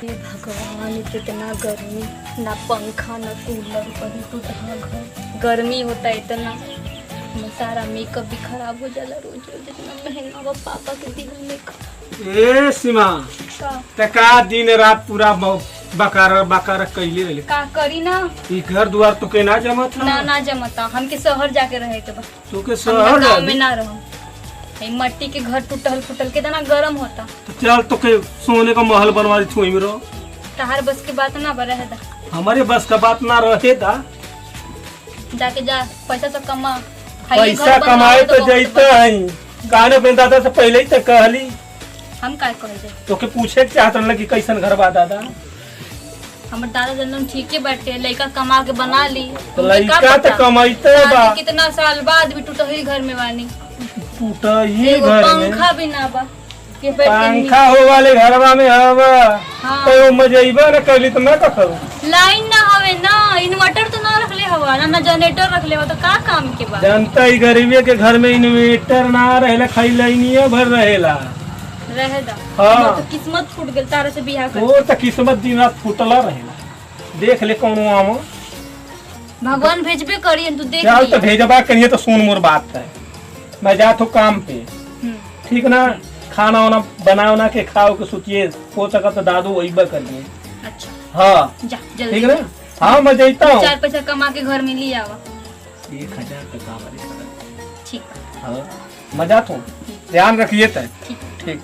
हे भगवान, कितना गर्मी, ना पंखा ना कूलर, कहीं तो कहाँ घर गर्मी होता है इतना। सारा मेकअप भी खराब हो जाला रोज रोज, इतना महंगा वो पापा के दिल मेकअप। ए सीमा का दिन रात पूरा बकार कैले रहे का करी ना। ई घर द्वार तो के ना जमत ना जमता। हमके शहर जाके रहे के बा। तो के शहर गांव में ना रहो। मट्टी के घर टूटल फूटल कितना गरम होता। तो चल तो के सोने का महल बनवा दी छुई में रहो। तहार बस की बात ना बा रहे दा। हमारे बस का बात ना रहे दा। जाके जा पैसा तो कमा। पैसा कमाए तो जैते हैं। गाने पे दादा से पहले ही तो कहली। हम का कह दे तो के पूछे के चाहत रहल कि कैसन घर बा दादा। हमर दादा जनम ठीक है बाटे, लड़का कमा के बना ली। तो लड़का तो कमाइते बा। कितना साल बाद भी टूटा ही घर में बानी। टूटा ही घर में पंखा भी ना बा। पंखा हो वाले घरवा में हवा। हाँ। तो मजेबा न करली तो मैं का करूं। लाइन ना हवे ना, इन्वर्टर तो ना रखले हवा ना जनरेटर रखले हो तो का काम के बा। जनता ही गरीबी के घर में इन्वर्टर ना रहेला, खाई लाइनिया भर रहेला। रहे दा। हाँ। तो किस्मत फूट गेल तारे से बियाह कर। वो तो किस्मत दिन रात फूटला रहेला। देख ले कौन आमो भगवान भेजबे करी तू देख चल तो भेजबा करिए तो सुन मोर बात है। मैं जात हूँ काम पे, ठीक ना। खाना वाना बना के खाओ के सुतिए हो सका तो दादू वही करिए। अच्छा हाँ जा जल्दी। ठीक ना। हाँ मैं जाता हूँ। 4 पैसा कमा के घर में ले आवा। 1000 का काम। ठीक। हाँ मैं जाता हूँ, ध्यान रखिए तय। ठीक।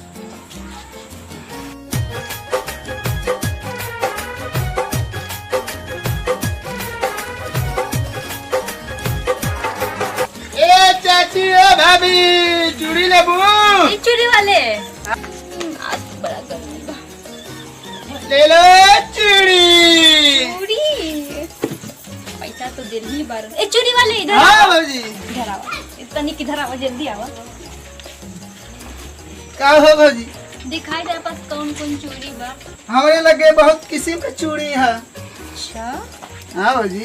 चाची ओ भाभी चूड़ी लेबू। चूड़ी वाले आज बड़ा गर्मी बा। ले लो चूड़ी। चूड़ी पैसा तो दे ही बार। ए चूड़ी वाले इधर। हाँ भाभी इधर आवा। इतनी किधर आवा, जल्दी आवा। का हो भाजी? दिखाई तेरे पास कौन कौन चूड़ी बा? हमारे लगे बहुत किस्म का चूड़ी है। अच्छा हाँ भाजी।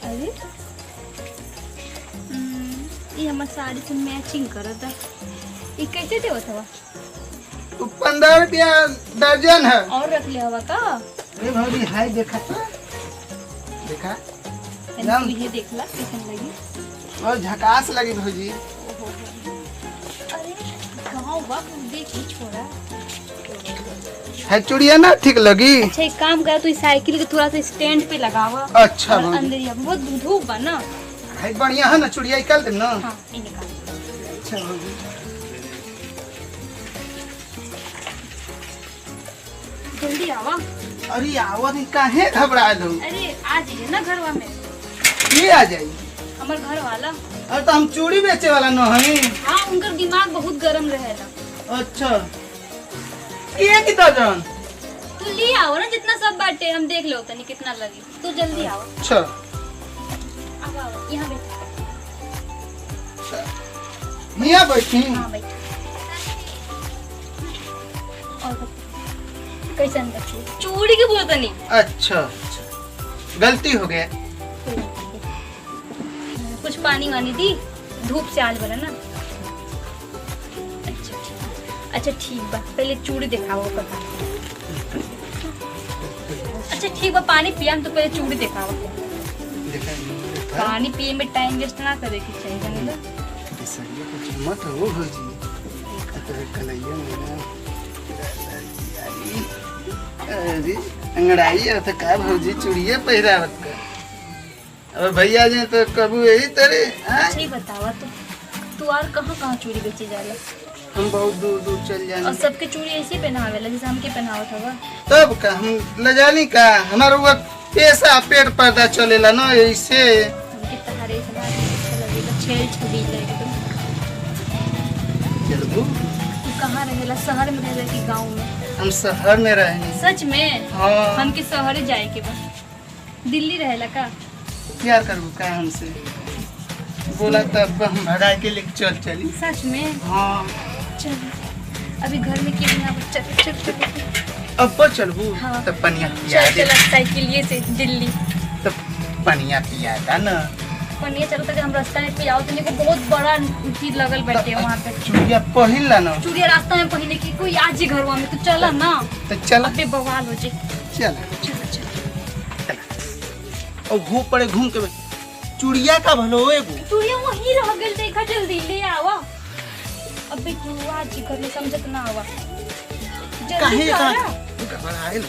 अरे ये हमार साड़ी से मैचिंग करता। ये कैसे देवत हवा? 15 रुपया दर्जन है। और रख ले हवा का? अरे भाभी हाय देखा तो देखा तू ये देखला कैसन लगी? और झकास लगी भाजी। अरे गाँव बा देखी छोड़ा है चूड़िया ना ठीक लगी। अच्छा एक काम कर, तू साइकिल के थोड़ा सा स्टैंड पे लगावा। अच्छा और अंदर ही बहुत धूप बा ना। है बढ़िया है ना चूड़िया निकाल दे ना। हाँ ये निकाल। अच्छा भाभी जल्दी आवा। अरे आवा नहीं काहे घबरा लो। अरे आ जाइए ना घरवा में। ये आ जाई हमार घर वाला। अरे तो हम चूड़ी बेचे वाला न है। हाँ उनका दिमाग बहुत गरम रहेला। अच्छा ये कितना जान तू ले आओ ना, जितना सब बाटे हम देख लो तनी कितना लगी। तू जल्दी आओ। अच्छा अब आओ यहाँ बैठ। यहाँ बैठी। हाँ बैठ। और बता, कैसन बच्ची चूड़ी के बोलता नहीं। अच्छा गलती हो गया। कुछ पानी वानी दी, धूप से आज बना ना। अच्छा ठीक बा, पहले चूड़ी दिखाओ कर। अच्छा ठीक बा, पानी पिया तो पहले चूड़ी दिखाओ। पानी पिए में टाइम वेस्ट ना करे के चाहिए जाने कुछ मत हो भाजी। कलैया मेरा अरे अंगड़ाई तो का भौजी चूड़िए पहरावत का। और भैया जी तो कबू यही तेरे। अच्छा ही बतावा तू और कहाँ चूड़ी बेची जाला? हम बहुत दूर दूर चल जाए। और सबके चूड़ी ऐसे पहनावेला जैसे हमके पहनावत हवा। तब का हम ले जानी का हमारा वो पैसा पेट पर्दा चलेला ना ऐसे। हमके तहारे समाज में अच्छा लगेगा, छेल छबील एकदम। चलबू तू कहाँ रहेला, शहर में रहेला कि गांव में? हम शहर में रहेंगे। सच में? हाँ। हमके शहर जाए के बा। दिल्ली रहेला का? क्या करूँ का हमसे बोला तब हम भगा के लेके चली। सच में? हाँ चल अभी घर में कितना चल चल चल। अब चलबू। हाँ। तब पनिया पिया चल चल साइकिल ये से दिल्ली। तब पनिया पिया था ना। पनिया चलता कि हम रास्ता में पे आओ तो देखो बहुत बड़ा चीज लगल बैठे वहाँ पे। चूड़िया पहिन ला ना। चूड़िया रास्ता में पहने की कोई आज ही घरवा में तो चला ना। तो चल अबे बवाल हो जाए। चल चल और घूम पड़े घूम के चूड़िया का भलो एगो चूड़िया वहीं रह गई देखा जल्दी ले आवा। अबे तू आज ही घर में समझत ना आवा काहे जल्दी का करा। घबराइल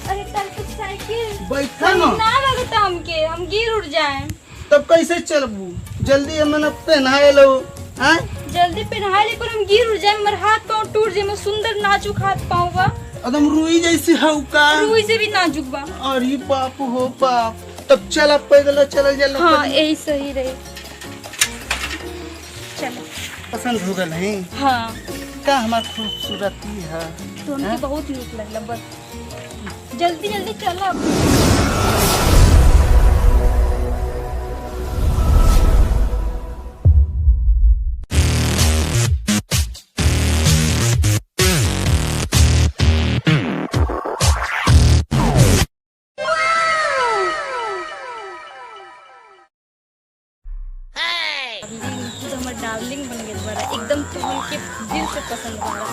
अरे तार पे साइकिल बैठा ना ना लगता हमके हम गिर उड़ जाए। तब कैसे चलबू जल्दी हमन पहनाए लो हैं जल्दी पहनाए ले पर हम गिर उड़ जाए मेरे हाथ पाँव टूट जाए मैं सुंदर नाजुक हाथ पाँव बा एकदम रुई जैसी हऊ का रुई से भी नाजुक बा। अरे बाप हो बाप तब चल पैदल चल जा हाँ यही सही रहे। चलो पसंद हो गल है हाँ का हमार खूबसूरती है तो हमके बहुत नीक लगला बस जल्दी जल्दी चलो। डार्लिंग बन गई बारा एकदम तुमके दिल से पसंद बारा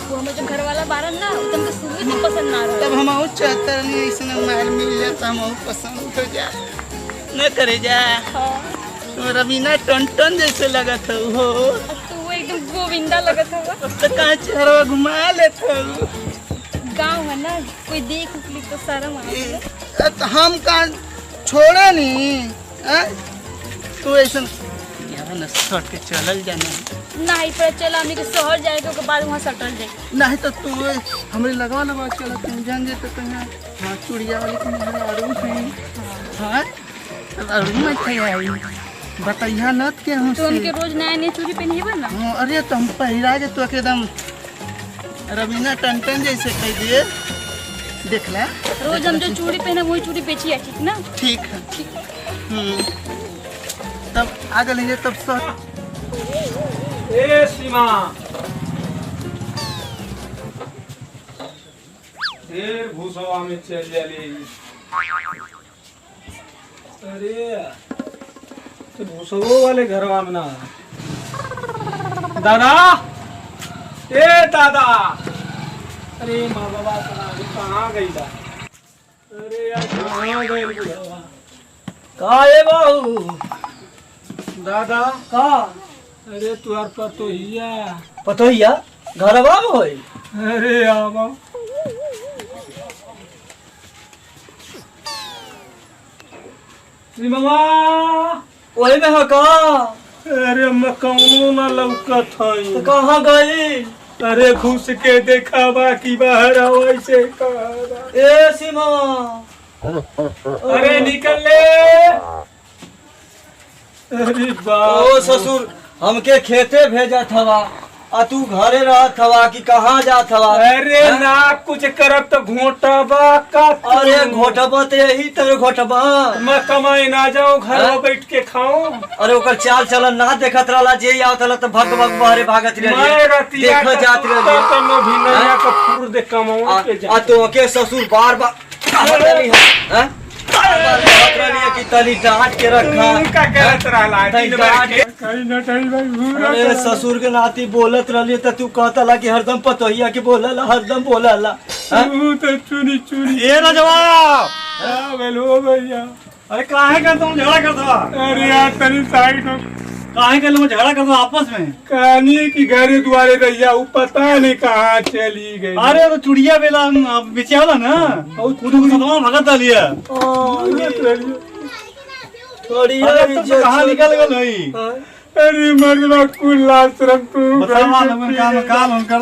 वो हमें जो घर वाला बारा ना वो तुमके शुरू से पसंद ना रहा। तब हम और चाहते नहीं ऐसे माल मिल जाए तो हम और पसंद हो जा न करे जा। हाँ तो रवीना टन जैसे लगा था हो तो वो एकदम गोविंदा लगा था। तो कहाँ चेहरा घुमा लेता गाँव है ना कोई देख उखली तो शर्म आ। हम कहाँ छोड़ा नहीं तो ऐसा न सट के चलल जाना नहीं पर चला हमने के शहर जाएगा के बाद वहाँ सटल जाए। नहीं तो तू हमरे लगवा लगा चला तुम जान जे तो कहीं हाँ चूड़िया वाले तुम अरू हैं हाँ अरू में थे आई बताइया नत के हम तो उनके रोज नया नया चूड़ी पहनिएगा ना। हाँ अरे तो हम पहिरा के तो एकदम रवीना टन जैसे कह दिए देख ला रोज हम जो चूड़ी पहने वही चूड़ी बेचिए ठीक ना। ठीक है तब आगे लेंगे तब सब ए सीमा ढेर भूसवा में चल जाली। अरे तो भूसवो वाले घरवा में ना दादा ए दादा अरे माँ बाबा कहाँ गई था। अरे यार कहाँ गए बुढ़वा का है बाबू दादा का अरे तुहार पतोहिया पतोहिया घरवा में होई अरे आवा मामा वही में है का अरे मैं कौनो ना लौकत हई तो कहाँ गई अरे घुस के देखा कि बाहर वैसे ए सीमा अरे निकल ले। अरे ओ ससुर हमके खेते भेजा थवा आ तू घरे रहा थवा कि कहाँ जा थवा। अरे ना कुछ करब तो घोटबा का अरे घोटबा तो यही तेरे घोटबा मैं कमाई ना जाऊं घर में बैठ के खाऊं। अरे ओकर चाल चलन ना देखत रहला जे आवत रहला तो भग भग बाहरे भागत रही मैं रतिया देख जात रही तो मैं भी नया का फूर दे कमाऊं के जा। आ तो के ससुर बार बार कहली है बार कहत रहली कि तनी डांट के रखा का करत रहला दिन भर के कहीं ना कहीं भाई अरे ससुर के नाती बोलत रहली त तू कहतला कि हरदम पतोहिया के बोलला हरदम बोलला तू तो चुनी चुनी ए ना जवाब हां बोलो भैया। अरे काहे का तुम झगड़ा करत बा। अरे यार तनी साइड हो काहे के लोग झगड़ा करत आपस में कहानी की घरे दुआरे रहिया वो पता नहीं कहाँ चली गई। अरे तो चुड़िया बेला बेचे वाला ना और खुद सदमा भगत लिया थोड़ी कहां निकल गल होई। अरे मर्दवा कुल आश्रम तू बतावा हम काम काल हम कर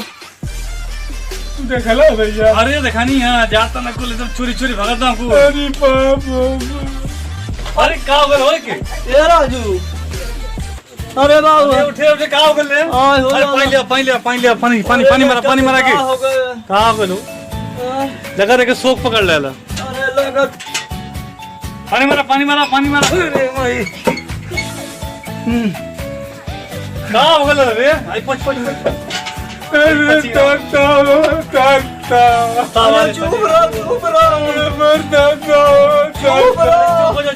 देखला भैया। अरे देखानी हां जाता ना कुल एकदम चोरी चोरी भगत ना को। अरे बाप अरे का हो होय के ए राजू अरे बाबू उठे उठे का हो गल रे। अरे पानी मारा के का हो गलो लगा रे के शोक पकड़ लेला। अरे लगत पानी मारा अरे भाई का हो गल रे आई पच अरे तो अरे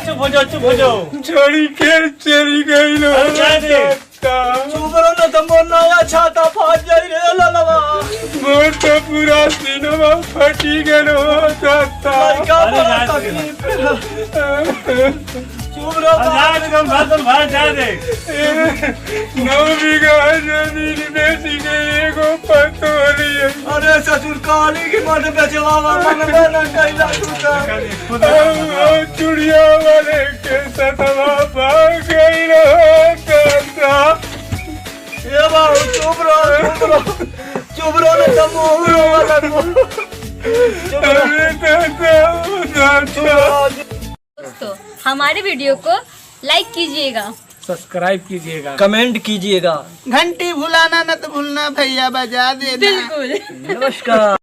चुप हो जाओ। छोड़ी के चली गई लो चुप रहो ना तो मोर नया छाता फाट जाई रे ललवा। मोर तो पूरा सिनेमा फटी गलो दाता। अरे चुप रहो भाई जा दे। 9 बीघा जमीन बेची गई एगो पतोली। अरे ससुर काली की मत बेचवा मन ना कैला तू चुड़िया वाले के सतवा भाग गई लो दाता। ये बाबू चुप रहो ना तो मोर वाला दोस्तों हमारे वीडियो को लाइक कीजिएगा, सब्सक्राइब कीजिएगा, कमेंट कीजिएगा, घंटी भुलाना न तो भूलना भैया बजा देना। बिल्कुल। नमस्कार।